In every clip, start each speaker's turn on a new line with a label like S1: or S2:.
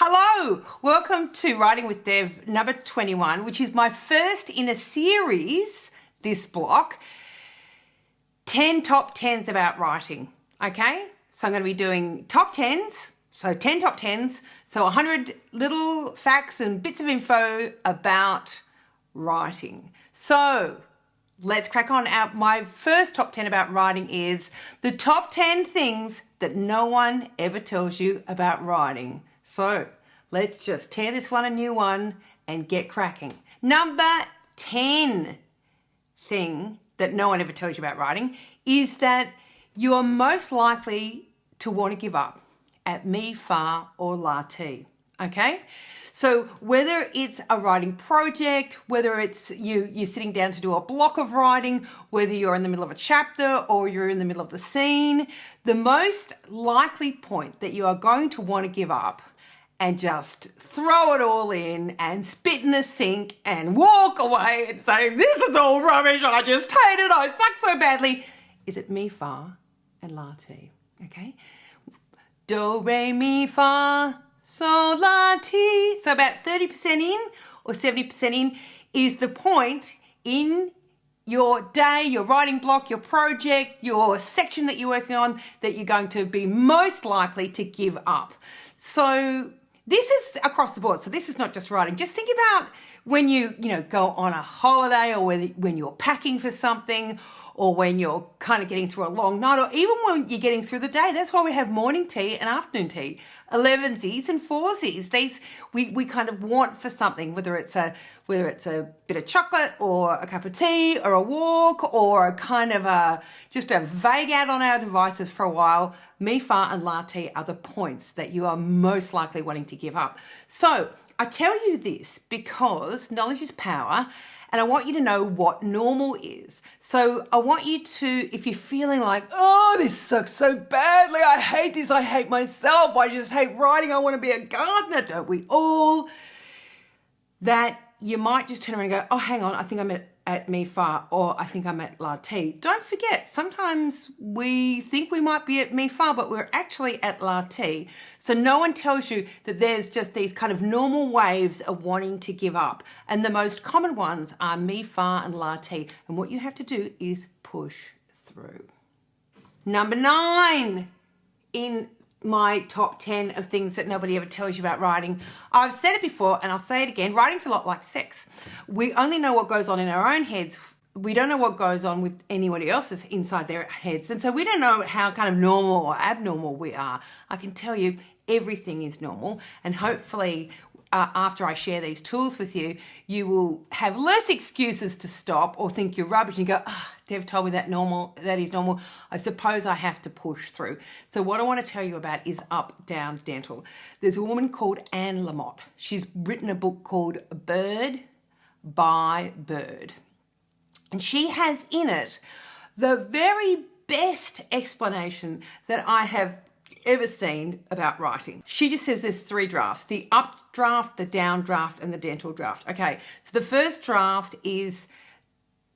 S1: Hello, welcome to Writing with Dev number 21, which is my first in a series, this block, 10 top 10s about writing, okay? So I'm going to be doing top 10s, so 10 top 10s, so 100 little facts and bits of info about writing. So let's crack on. My first top 10 about writing is the top 10 things that no one ever tells you about writing. So let's just tear this one a new one and get cracking. Number 10 thing that no one ever tells you about writing is that you are most likely to want to give up at me, far, or latte. Okay? So whether it's a writing project, whether it's you're sitting down to do a block of writing, whether you're in the middle of a chapter or you're in the middle of the scene, the most likely point that you are going to want to give up and just throw it all in and spit in the sink and walk away and say, this is all rubbish, I just hate it, I suck so badly, is it mi, fa, and latte, okay? Do, re, mi, fa, so, la, ti. So about 30% in or 70% in is the point in your day, your writing block, your project, your section that you're working on that you're going to be most likely to give up. So this is across the board. So this is not just writing. Just think about when you go on a holiday or when you're packing for something or when you're kind of getting through a long night or even when you're getting through the day. That's why we have morning tea and afternoon tea, 11sies and 4sies. These we kind of want for something, whether it's a bit of chocolate or a cup of tea or a walk or a kind of just a vague out on our devices for a while. Mi, fa, and latte are the points that you are most likely wanting to give up. So I tell you this because knowledge is power. And I want you to know what normal is. So I want you to, if you're feeling like, oh, this sucks so badly, I hate this, I hate myself, I just hate writing, I want to be a gardener, don't we all? That you might just turn around and go, oh, hang on, I think I'm at mi, fa, or I think I'm at latte. Don't forget, sometimes we think we might be at mi, fa, but we're actually at latte. So no one tells you that there's just these kind of normal waves of wanting to give up. And the most common ones are mi, fa, and latte. And what you have to do is push through. Number 9 in my top 10 of things that nobody ever tells you about writing. I've said it before and I'll say it again. Writing's a lot like sex. We only know what goes on in our own heads. We don't know what goes on with anybody else's inside their heads. And so we don't know how kind of normal or abnormal we are. I can tell you everything is normal. And hopefully after I share these tools with you, you will have less excuses to stop or think you're rubbish and go, oh, Dev told me that is normal. I suppose I have to push through. So what I want to tell you about is up, down, dental. There's a woman called Anne Lamott. She's written a book called Bird by Bird. And she has in it the very best explanation that I have ever seen about writing. She just says there's 3 drafts: the up draft, the down draft, and the dental draft. Okay, so the first draft is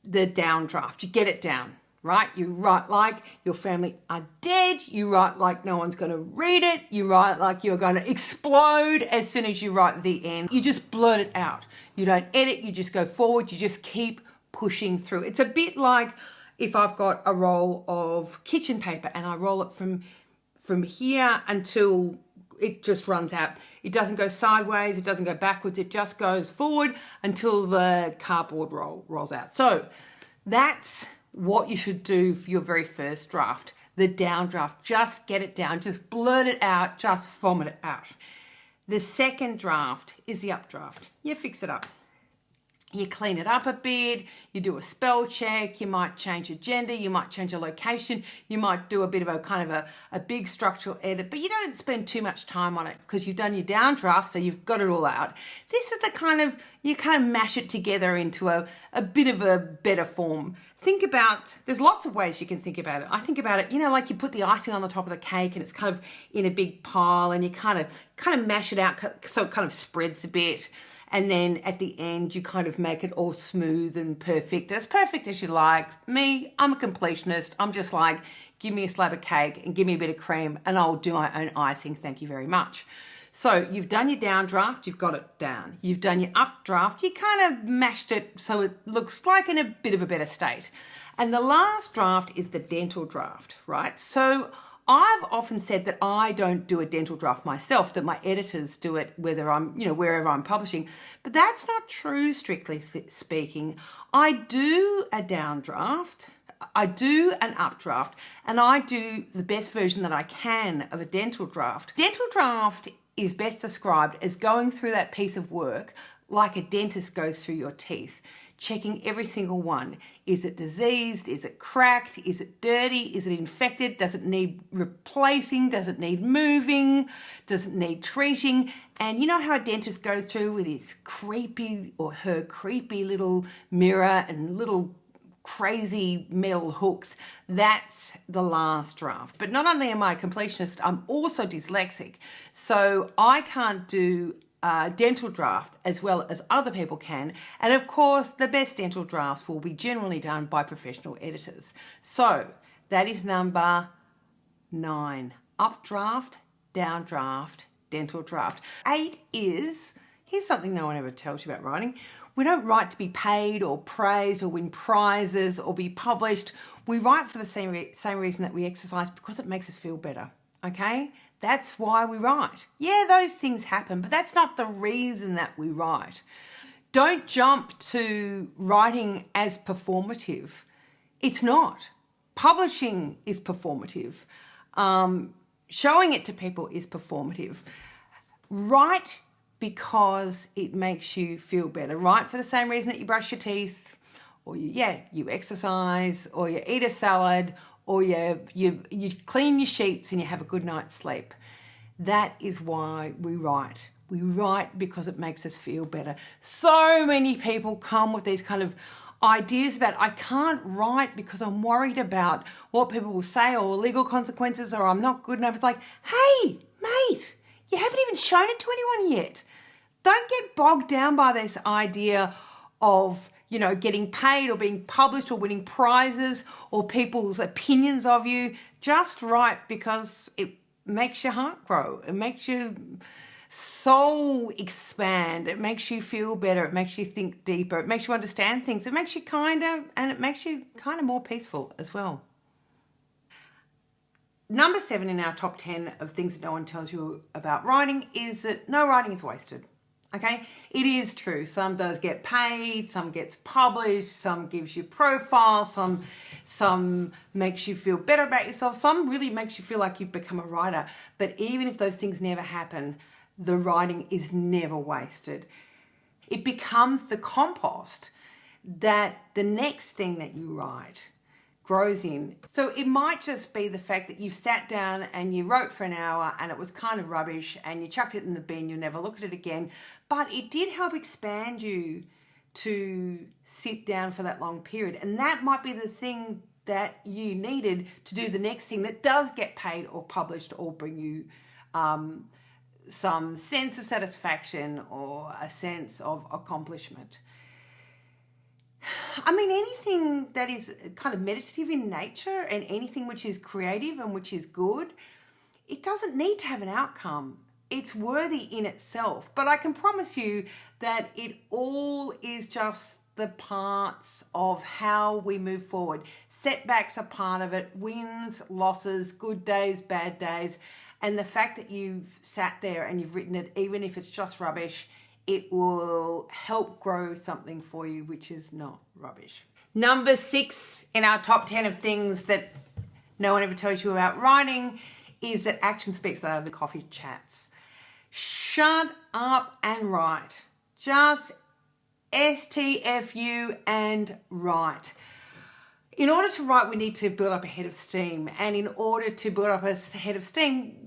S1: the down draft. You get it down, right? You write like your family are dead. You write like no one's going to read it. You write like you're going to explode as soon as you write the end. You just blurt it out. You don't edit, you just go forward. You just keep pushing through. It's a bit like if I've got a roll of kitchen paper and I roll it from here until it just runs out. It doesn't go sideways, it doesn't go backwards, it just goes forward until the cardboard rolls out. So that's what you should do for your very first draft. The down draft, just get it down, just blurt it out, just vomit it out. The second draft is the up draft. You fix it up. You clean it up a bit, you do a spell check, you might change a gender, you might change a location, you might do a bit of a kind of a big structural edit, but you don't spend too much time on it because you've done your down draft, so you've got it all out. This is the kind of, you kind of mash it together into a bit of a better form. Think about, there's lots of ways you can think about it. I think about it, like you put the icing on the top of the cake and it's kind of in a big pile and you kind of mash it out so it kind of spreads a bit. And then at the end, you kind of make it all smooth and perfect, as perfect as you like. Me, I'm a completionist. I'm just like, give me a slab of cake and give me a bit of cream and I'll do my own icing. Thank you very much. So you've done your down draft, you've got it down. You've done your up draft, you kind of mashed it so it looks like in a bit of a better state. And the last draft is the dental draft, right? So I've often said that I don't do a dental draft myself, that my editors do it, whether I'm, wherever I'm publishing. But that's not true, strictly speaking. I do a down draft, I do an up draft, and I do the best version that I can of a dental draft. Dental draft is best described as going through that piece of work like a dentist goes through your teeth, checking every single one. Is it diseased? Is it cracked? Is it dirty? Is it infected? Does it need replacing? Does it need moving? Does it need treating? And you know how a dentist goes through with his creepy or her creepy little mirror and little crazy metal hooks? That's the last draft. But not only am I a completionist, I'm also dyslexic. So I can't do dental draft as well as other people can, and of course the best dental drafts will be generally done by professional editors. So that is number 9: up draft, down draft, dental draft. 8 is, here's something no one ever tells you about writing: we don't write to be paid or praised or win prizes or be published. We write for the same reason that we exercise, because it makes us feel better. Okay, that's why we write. Yeah, those things happen, but that's not the reason that we write. Don't jump to writing as performative. It's not. Publishing is performative. Showing it to people is performative. Write because it makes you feel better. Write for the same reason that you brush your teeth, or you exercise, or you eat a salad, or you clean your sheets and you have a good night's sleep. That is why we write. We write because it makes us feel better. So many people come with these kind of ideas about, I can't write because I'm worried about what people will say, or legal consequences, or I'm not good enough. It's like, hey, mate, you haven't even shown it to anyone yet. Don't get bogged down by this idea of getting paid or being published or winning prizes or people's opinions of you. Just write because it makes your heart grow. It makes your soul expand. It makes you feel better. It makes you think deeper. It makes you understand things. It makes you kind of more peaceful as well. Number 7 in our top 10 of things that no one tells you about writing is that no writing is wasted. Okay, it is true. Some does get paid, some gets published, some gives you profile, some makes you feel better about yourself, some really makes you feel like you've become a writer. But even if those things never happen, the writing is never wasted. It becomes the compost that the next thing that you write grows in. So it might just be the fact that you've sat down and you wrote for an hour and it was kind of rubbish and you chucked it in the bin, you'll never look at it again, but it did help expand you to sit down for that long period. And that might be the thing that you needed to do the next thing that does get paid or published or bring you some sense of satisfaction or a sense of accomplishment. I mean, anything that is kind of meditative in nature and anything which is creative and which is good, it doesn't need to have an outcome. It's worthy in itself. But I can promise you that it all is just the parts of how we move forward. Setbacks are part of it, wins, losses, good days, bad days. And the fact that you've sat there and you've written it, even if it's just rubbish, it will help grow something for you which is not rubbish. Number 6 in our top 10 of things that no one ever tells you about writing is that action speaks louder than coffee chats. Shut up and write. Just STFU and write. In order to write, we need to build up a head of steam. And in order to build up a head of steam,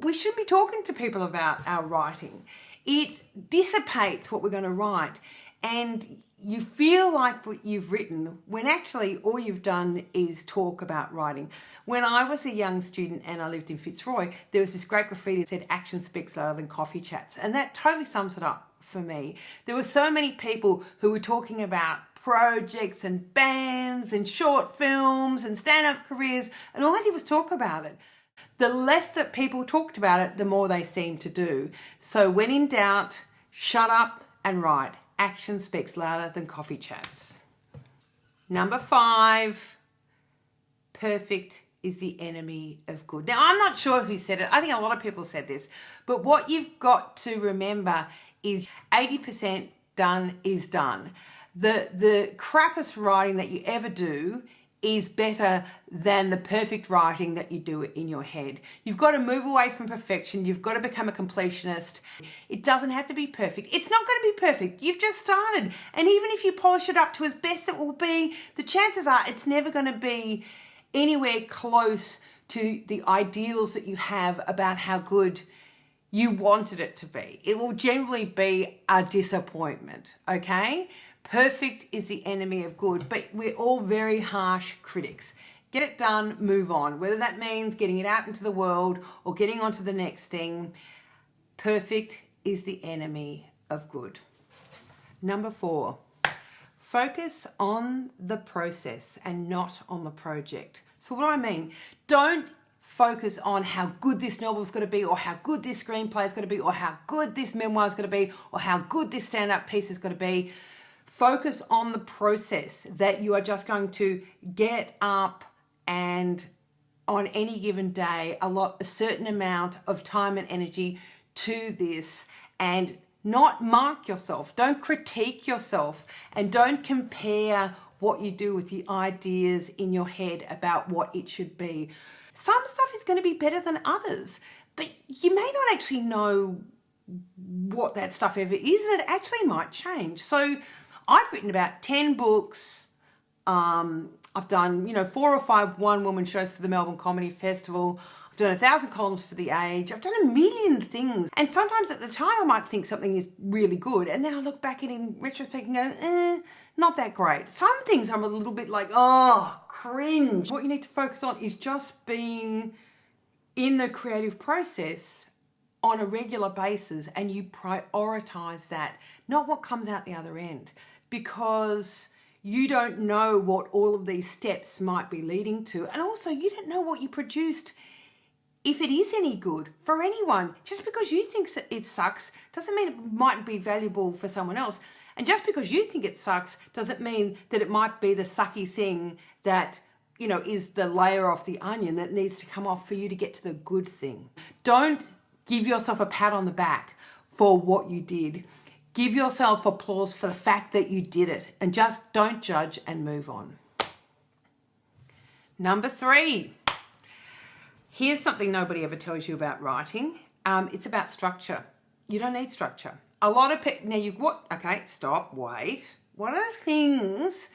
S1: we should be talking to people about our writing. It dissipates what we're going to write, and you feel like what you've written when actually all you've done is talk about writing. When I was a young student and I lived in Fitzroy, there was this great graffiti that said action speaks louder than coffee chats, and that totally sums it up for me. There were so many people who were talking about projects and bands and short films and stand-up careers, and all I did was talk about it. The less that people talked about it, the more they seemed to do. So when in doubt, shut up and write. Action speaks louder than coffee chats. Number 5, perfect is the enemy of good. Now, I'm not sure who said it. I think a lot of people said this. But what you've got to remember is 80% done is done. The crappiest writing that you ever do is better than the perfect writing that you do in your head. You've got to move away from perfection. You've got to become a completionist. It doesn't have to be perfect. It's not going to be perfect. You've just started. And even if you polish it up to as best it will be, the chances are it's never going to be anywhere close to the ideals that you have about how good you wanted it to be. It will generally be a disappointment, okay? Perfect is the enemy of good, but we're all very harsh critics. Get it done, move on. Whether that means getting it out into the world or getting on to the next thing, perfect is the enemy of good. Number 4, focus on the process and not on the project. So what do I mean? Don't focus on how good this novel is going to be, or how good this screenplay is going to be, or how good this memoir is going to be, or how good this stand-up piece is going to be. Focus on the process, that you are just going to get up and on any given day allot a certain amount of time and energy to this, and not mark yourself. Don't critique yourself, and don't compare what you do with the ideas in your head about what it should be. Some stuff is going to be better than others, but you may not actually know what that stuff ever is, and it actually might change. So I've written about 10 books. I've done, 4 or 5 one-woman shows for the Melbourne Comedy Festival. I've done 1,000 columns for The Age. I've done a million things. And sometimes at the time I might think something is really good, and then I look back at it in retrospect and go, not that great. Some things I'm a little bit like, oh, cringe. What you need to focus on is just being in the creative process on a regular basis, and you prioritize that, not what comes out the other end, because you don't know what all of these steps might be leading to. And also you don't know what you produced, if it is any good for anyone. Just because you think it sucks doesn't mean it mightn't be valuable for someone else. And just because you think it sucks doesn't mean that it might be the sucky thing that, is the layer of the onion that needs to come off for you to get to the good thing. Don't give yourself a pat on the back for what you did. Give yourself applause for the fact that you did it, and just don't judge and move on. Number 3. Here's something nobody ever tells you about writing. It's about structure. You don't need structure. A lot of people, okay, stop, wait. One of the things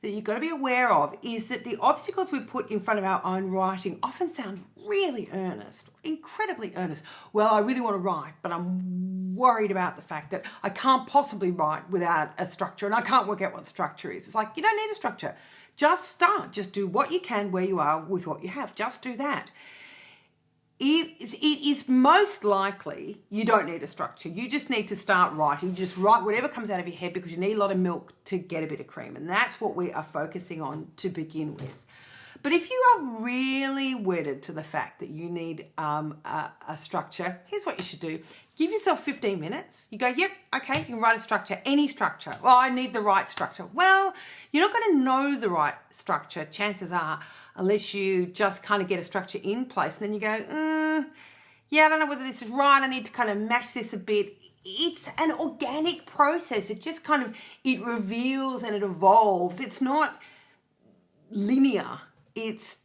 S1: that you've got to be aware of is that the obstacles we put in front of our own writing often sound really earnest, incredibly earnest. Well, I really want to write, but I'm worried about the fact that I can't possibly write without a structure, and I can't work out what structure is. It's like, you don't need a structure. Just start. Just do what you can where you are with what you have. Just do that. It is most likely you don't need a structure. You just need to start writing. You just write whatever comes out of your head, because you need a lot of milk to get a bit of cream. And that's what we are focusing on to begin with. But if you are really wedded to the fact that you need a structure, here's what you should do. Give yourself 15 minutes. You go, yep, okay, you can write a structure, any structure. Well, I need the right structure. Well, you're not going to know the right structure, chances are, unless you just kind of get a structure in place. And then you go, yeah, I don't know whether this is right. I need to kind of match this a bit. It's an organic process. It just kind of, it reveals and it evolves. It's not linear. It's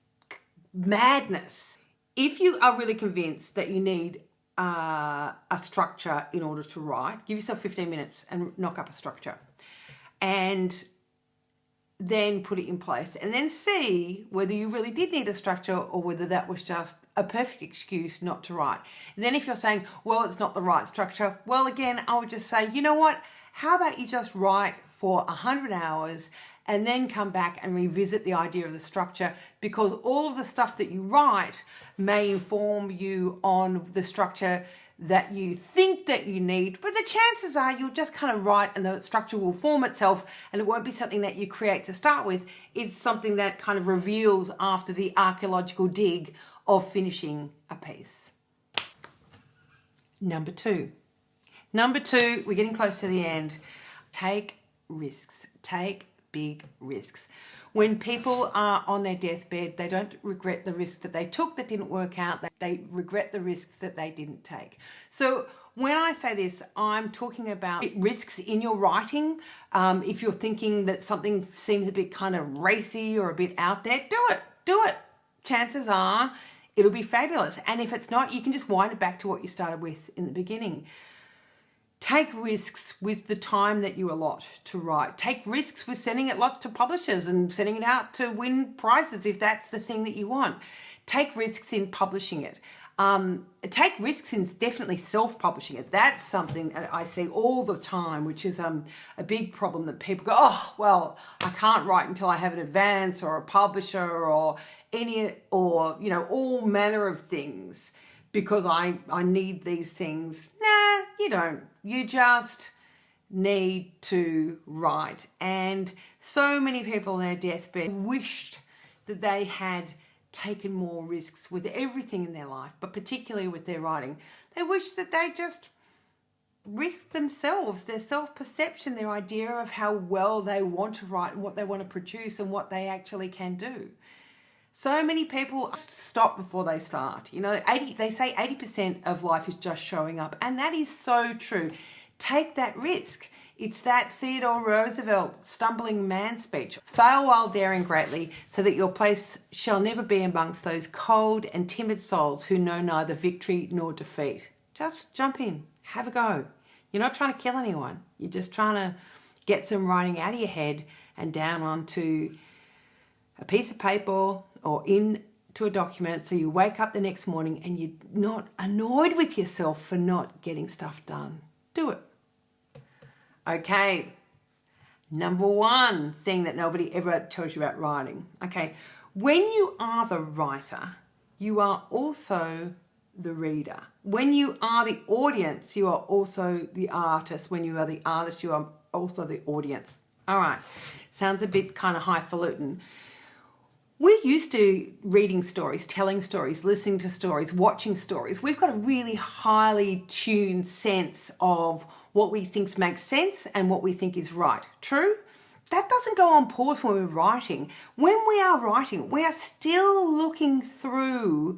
S1: madness. If you are really convinced that you need a structure in order to write, give yourself 15 minutes and knock up a structure. And then put it in place, and then see whether you really did need a structure or whether that was just a perfect excuse not to write. And then if you're saying, well, it's not the right structure, well, again, I would just say, you know what? How about you just write for 100 hours and then come back and revisit the idea of the structure, because all of the stuff that you write may inform you on the structure that you think that you need, but the chances are you'll just kind of write and the structure will form itself, and it won't be something that you create to start with. It's something that kind of reveals after the archaeological dig of finishing a piece. Number two, we're getting close to the end. Take risks. Take big risks. When people are on their deathbed, they don't regret the risks that they took that didn't work out. They regret the risks that they didn't take. So when I say this, I'm talking about risks in your writing. If you're thinking that something seems a bit kind of racy or a bit out there, do it. Chances are it'll be fabulous. And if it's not, you can just wind it back to what you started with in the beginning. Take risks with the time that you allot to write. Take risks with sending it out to publishers and sending it out to win prizes if that's the thing that you want. Take risks in publishing it. Take risks in definitely self-publishing it. That's something that I see all the time, which is a big problem that people go, oh, well, I can't write until I have an advance or a publisher or all manner of things because I need these things. Nah, you don't. You just need to write. And so many people on their deathbed wished that they had taken more risks with everything in their life, but particularly with their writing. They wish that they just risked themselves, their self-perception, their idea of how well they want to write and what they want to produce and what they actually can do. So many people stop before they start. They say 80% of life is just showing up, and that is so true. Take that risk. It's that Theodore Roosevelt stumbling man speech. Fail while daring greatly, so that your place shall never be amongst those cold and timid souls who know neither victory nor defeat. Just jump in, have a go. You're not trying to kill anyone. You're just trying to get some writing out of your head and down onto a piece of paper or into a document, so you wake up the next morning and you're not annoyed with yourself for not getting stuff done. Do it. Okay, number one thing that nobody ever tells you about writing. Okay, when you are the writer, you are also the reader. When you are the audience, you are also the artist. When you are the artist, you are also the audience. All right, sounds a bit kind of highfalutin. We're used to reading stories, telling stories, listening to stories, watching stories. We've got a really highly tuned sense of what we think makes sense and what we think is right. True? That doesn't go on pause when we're writing. When we are writing, we are still looking through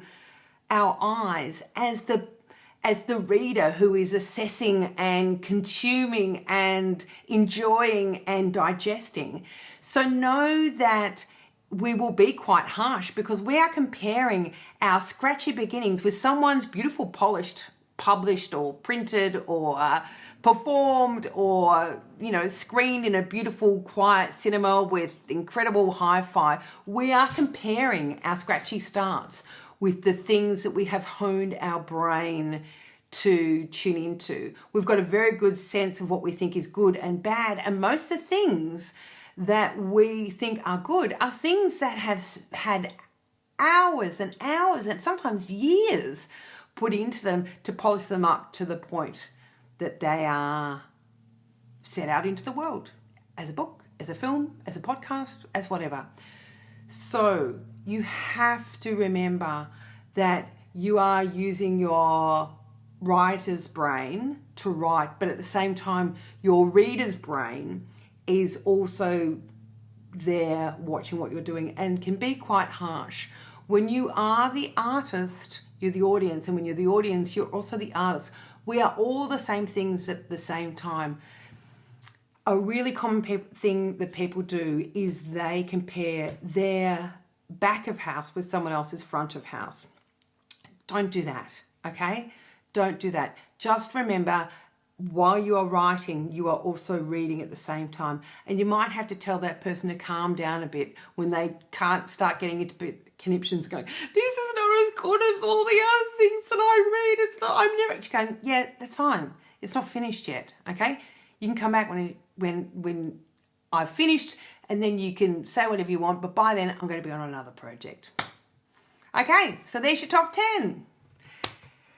S1: our eyes as the reader who is assessing and consuming and enjoying and digesting. So know that we will be quite harsh because we are comparing our scratchy beginnings with someone's beautiful, polished, published or printed or performed or, screened in a beautiful, quiet cinema with incredible hi-fi. We are comparing our scratchy starts with the things that we have honed our brain to tune into. We've got a very good sense of what we think is good and bad, and most of the things that we think are good are things that have had hours and hours and sometimes years put into them to polish them up to the point that they are set out into the world as a book, as a film, as a podcast, as whatever. So you have to remember that you are using your writer's brain to write, but at the same time, your reader's brain is also there watching what you're doing and can be quite harsh. When you are the artist, you're the audience, and when you're the audience, you're also the artist. We are all the same things at the same time. A really common thing that people do is they compare their back of house with someone else's front of house. Don't do that, okay? Don't do that. Just remember, while you are writing, you are also reading at the same time. And you might have to tell that person to calm down a bit when they can't start getting into conniptions going, this is not as good as all the other things that I read. It's not, I'm never actually going, yeah, that's fine. It's not finished yet, okay? You can come back when I've finished, and then you can say whatever you want, but by then I'm going to be on another project. Okay, so there's your top 10.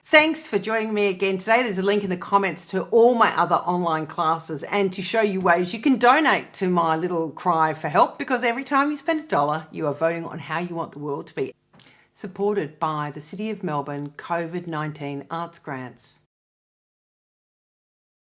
S1: Thanks for joining me again today. There's a link in the comments to all my other online classes and to show you ways you can donate to my little cry for help, because every time you spend $1, you are voting on how you want the world to be. supported by the City of Melbourne COVID-19 Arts Grants.